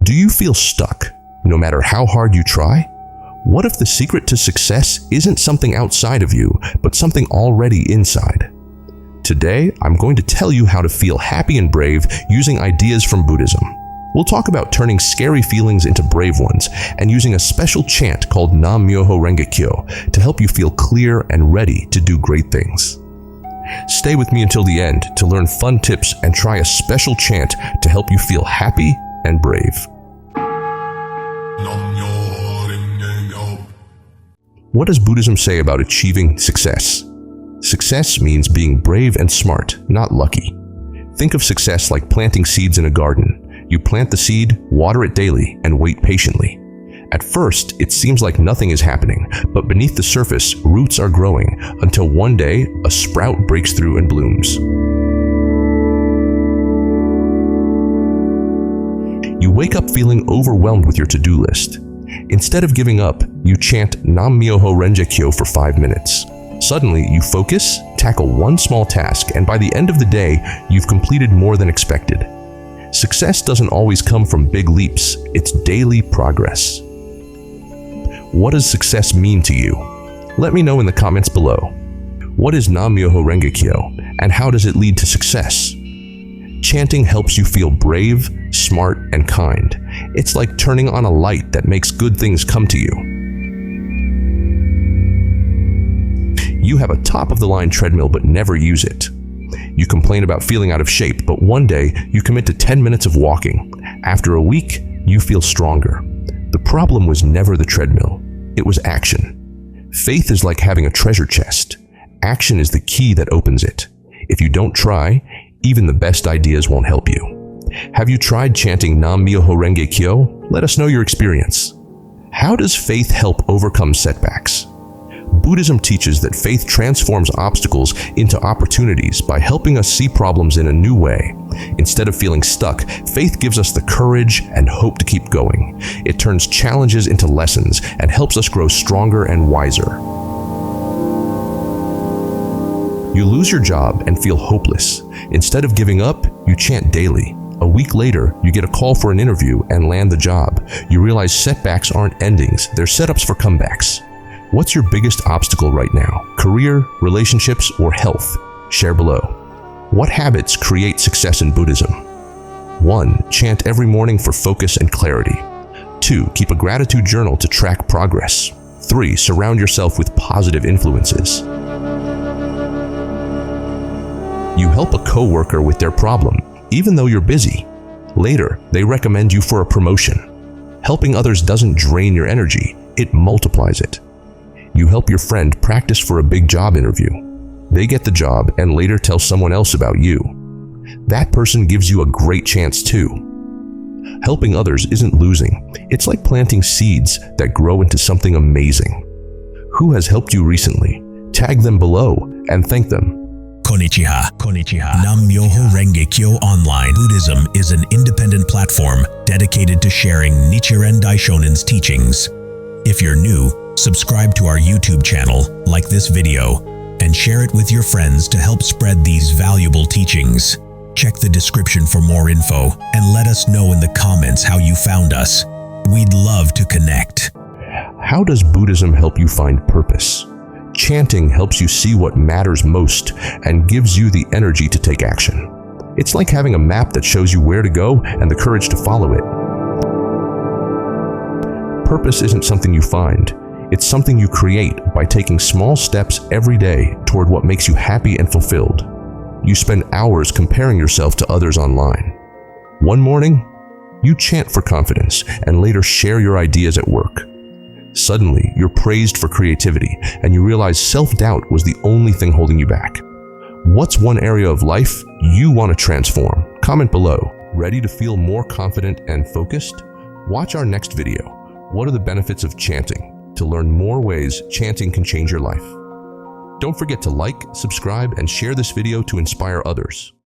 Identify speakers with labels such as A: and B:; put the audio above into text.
A: Do you feel stuck, no matter how hard you try? What if the secret to success isn't something outside of you, but something already inside? Today, I'm going to tell you how to feel happy and brave using ideas from Buddhism. We'll talk about turning scary feelings into brave ones and using a special chant called Nam Myoho Renge Kyo to help you feel clear and ready to do great things. Stay with me until the end to learn fun tips and try a special chant to help you feel happy and brave. What does Buddhism say about achieving success? Success means being brave and smart, not lucky. Think of success like planting seeds in a garden. You plant the seed, water it daily, and wait patiently. At first, it seems like nothing is happening, but beneath the surface, roots are growing until one day, a sprout breaks through and blooms. You wake up feeling overwhelmed with your to-do list. Instead of giving up, you chant Nam Myoho Renge Kyo for 5 minutes. Suddenly, you focus, tackle one small task, and by the end of the day, you've completed more than expected. Success doesn't always come from big leaps, it's daily progress. What does success mean to you? Let me know in the comments below. What is Nam Myoho Renge Kyo, and how does it lead to success? Chanting helps you feel brave, smart, and kind. It's like turning on a light that makes good things come to you. You have a top-of-the-line treadmill but never use it. You complain about feeling out of shape, but one day you commit to 10 minutes of walking. After a week, you feel stronger. The problem was never the treadmill. It was action. Faith is like having a treasure chest. Action is the key that opens it. If you don't try, even the best ideas won't help you. Have you tried chanting Nam Myoho Renge Kyo? Let us know your experience. How does faith help overcome setbacks? Buddhism teaches that faith transforms obstacles into opportunities by helping us see problems in a new way. Instead of feeling stuck, faith gives us the courage and hope to keep going. It turns challenges into lessons and helps us grow stronger and wiser. You lose your job and feel hopeless. Instead of giving up, you chant daily. A week later, you get a call for an interview and land the job. You realize setbacks aren't endings, they're setups for comebacks. What's your biggest obstacle right now? Career, relationships, or health? Share below. What habits create success in Buddhism? 1. Chant every morning for focus and clarity. 2. Keep a gratitude journal to track progress. 3. Surround yourself with positive influences. You help a coworker with their problem, even though you're busy. Later, they recommend you for a promotion. Helping others doesn't drain your energy, it multiplies it. You help your friend practice for a big job interview. They get the job and later tell someone else about you. That person gives you a great chance too. Helping others isn't losing. It's like planting seeds that grow into something amazing. Who has helped you recently? Tag them below and thank them.
B: Konnichiwa. Nam Myoho Renge Kyo Online Buddhism is an independent platform dedicated to sharing Nichiren Daishonin's teachings. If you're new, subscribe to our YouTube channel, like this video, and share it with your friends to help spread these valuable teachings. Check the description for more info and let us know in the comments how you found us. We'd love to connect.
A: How does Buddhism help you find purpose? Chanting helps you see what matters most and gives you the energy to take action. It's like having a map that shows you where to go and the courage to follow it. Purpose isn't something you find. It's something you create by taking small steps every day toward what makes you happy and fulfilled. You spend hours comparing yourself to others online. One morning, you chant for confidence and later share your ideas at work. Suddenly, you're praised for creativity and you realize self-doubt was the only thing holding you back. What's one area of life you want to transform? Comment below. Ready to feel more confident and focused? Watch our next video. What are the benefits of chanting? To learn more ways chanting can change your life. Don't forget to like, subscribe, and share this video to inspire others.